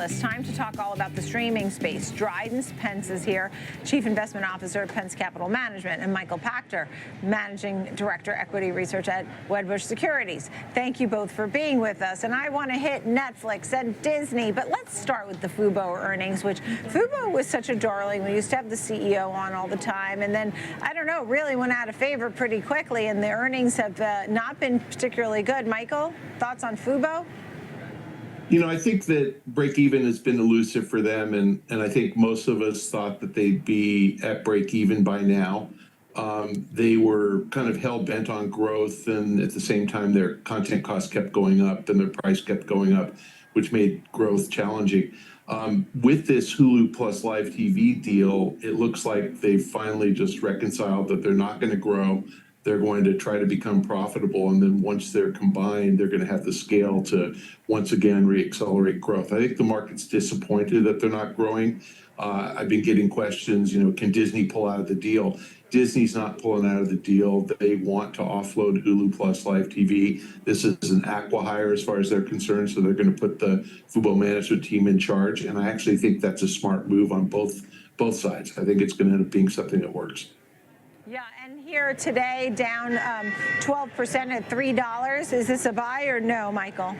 Watchlist. Time to talk all about the streaming space. Dryden Pence is here, Chief Investment Officer at Pence Capital Management, and Michael Pachter, Managing Director, Equity Research at Wedbush Securities. Thank you both for being with us. And I want to hit Netflix and Disney, but let's start with the Fubo earnings, which Fubo was such a darling. We used to have the CEO on all the time, and then, I don't know, really went out of favor pretty quickly, and the earnings have not been particularly good. Michael, thoughts on Fubo? You know, I think that break even has been elusive for them, and I think most of us thought that they'd be at break even by now. They were kind of hell bent on growth, and at the same time, their content costs kept going up and their price kept going up, which made growth challenging. With this Hulu plus live TV deal, it looks like they've finally just reconciled that they're not going to grow. They're going to try to become profitable, and then once they're combined, they're going to have the scale to once again reaccelerate growth. I think the market's disappointed that they're not growing. I've been getting questions, you know, can Disney pull out of the deal? Disney's not pulling out of the deal. They want to offload Hulu plus live TV. This is an acqui-hire as far as they're concerned, so they're going to put the Fubo management team in charge, and I actually think that's a smart move on both sides. I think it's going to end up being something that works. Yeah, and here today, down 12% at $3. Is this a buy or no, Michael?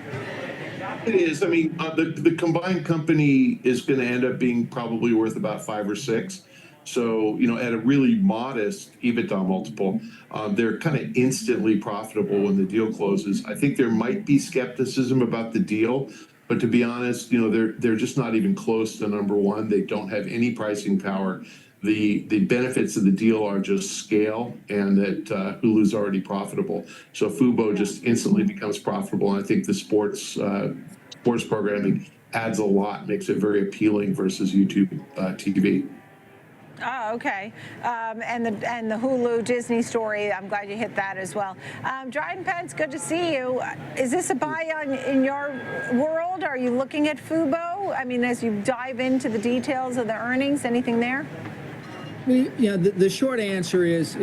It is. I mean, the combined company is going to end up being probably worth about 5 or 6. So, you know, at a really modest EBITDA multiple, they're kind of instantly profitable when the deal closes. I think there might be skepticism about the deal, but to be honest, you know, they're just not even close to number one. They don't have any pricing power. The benefits of the deal are just scale, and that Hulu's already profitable. So Fubo just instantly becomes profitable. And I think the sports programming adds a lot, makes it very appealing versus YouTube TV. Oh, okay. And the Hulu Disney story, I'm glad you hit that as well. Dryden Pence, good to see you. Is this a buy in your world? Are you looking at Fubo? I mean, as you dive into the details of the earnings, anything there? Yeah, the short answer is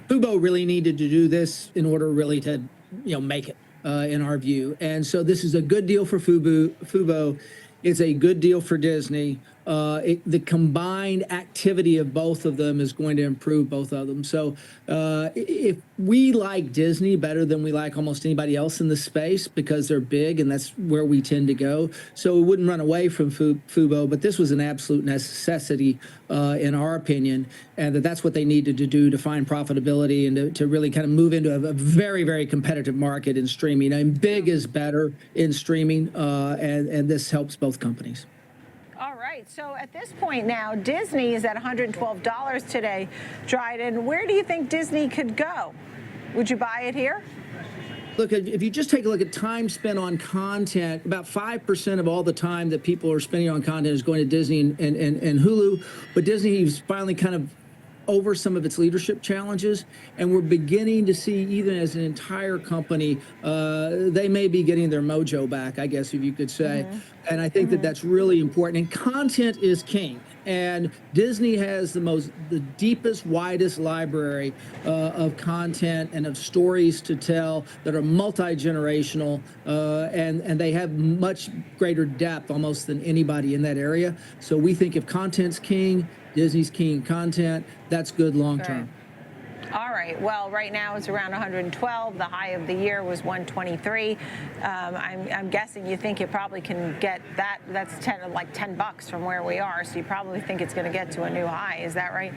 Fubo really needed to do this in order really to, you know, make it in our view. And so this is a good deal for Fubo. It's a good deal for Disney. The combined activity of both of them is going to improve both of them. So if we like Disney better than we like almost anybody else in the space because they're big and that's where we tend to go. So we wouldn't run away from Fubo, but this was an absolute necessity in our opinion, and that's what they needed to do to find profitability and to really kind of move into a very, very competitive market in streaming. And big is better in streaming, and this helps both companies. All right, so at this point now, Disney is at $112 today. Dryden, where do you think Disney could go? Would you buy it here? Look, if you just take a look at time spent on content, about 5% of all the time that people are spending on content is going to Disney and Hulu. But Disney is finally kind of over some of its leadership challenges, and we're beginning to see, even as an entire company, they may be getting their mojo back, I guess, if you could say. And I think that that's really important. And content is king. And Disney has the deepest, widest library of content and of stories to tell that are multi-generational, and they have much greater depth almost than anybody in that area. So we think if content's king, Disney's king content, that's good long term. All right. Well, right now it's around 112. The high of the year was 123. I'm guessing you think it probably can get that. That's like $10 from where we are. So you probably think it's going to get to a new high. Is that right?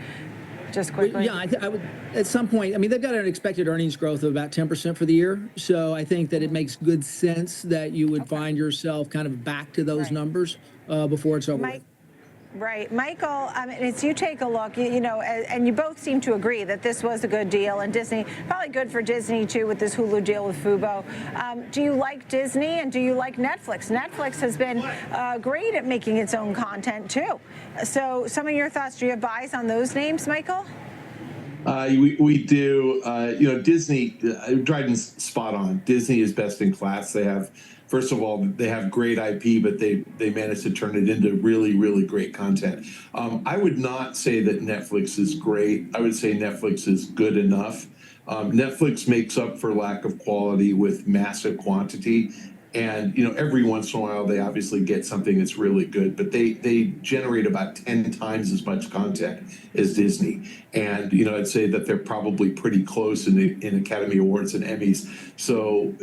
Just quickly. Yeah, I would at some point. I mean, they've got an expected earnings growth of about 10% for the year. So I think that it makes good sense that you would find yourself kind of back to those numbers before it's over with. Right. Michael, as you take a look, you know, and you both seem to agree that this was a good deal, and Disney, probably good for Disney, too, with this Hulu deal with Fubo. Do you like Disney, and do you like Netflix? Netflix has been great at making its own content, too. So some of your thoughts, do you have buys on those names, Michael? We do. You know, Disney, Dryden's spot on. Disney is best in class. They have, first of all, they have great IP, but they managed to turn it into really, really great content. I would not say that Netflix is great. I would say Netflix is good enough. Netflix makes up for lack of quality with massive quantity. And, every once in a while, they obviously get something that's really good, but they generate about 10 times as much content as Disney. And, I'd say that they're probably pretty close in Academy Awards and Emmys. So,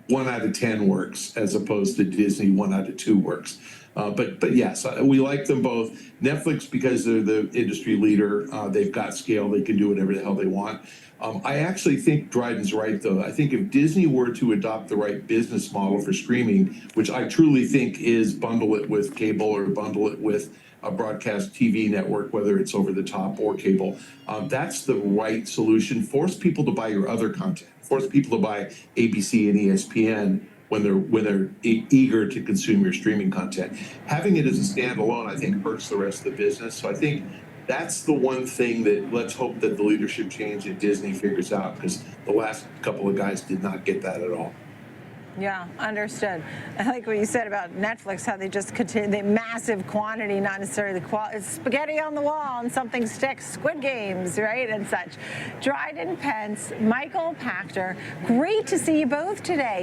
1 out of 10 works as opposed to Disney 1 out of 2 works. But yes, we like them both. Netflix, because they're the industry leader, they've got scale, they can do whatever the hell they want. I actually think Dryden's right, though. I think if Disney were to adopt the right business model for streaming, which I truly think is bundle it with cable or bundle it with a broadcast TV network, whether it's over the top or cable, that's the right solution. Force people to buy your other content. Force people to buy ABC and ESPN when they're eager to consume your streaming content. Having it as a standalone, I think, hurts the rest of the business. So I think that's the one thing that let's hope that the leadership change at Disney figures out, because the last couple of guys did not get that at all. Yeah, understood. I like what you said about Netflix, how they just continue, the massive quantity, not necessarily the quality. It's spaghetti on the wall and something sticks, Squid Games, right, and such. Dryden Pence, Michael Pachter, great to see you both today.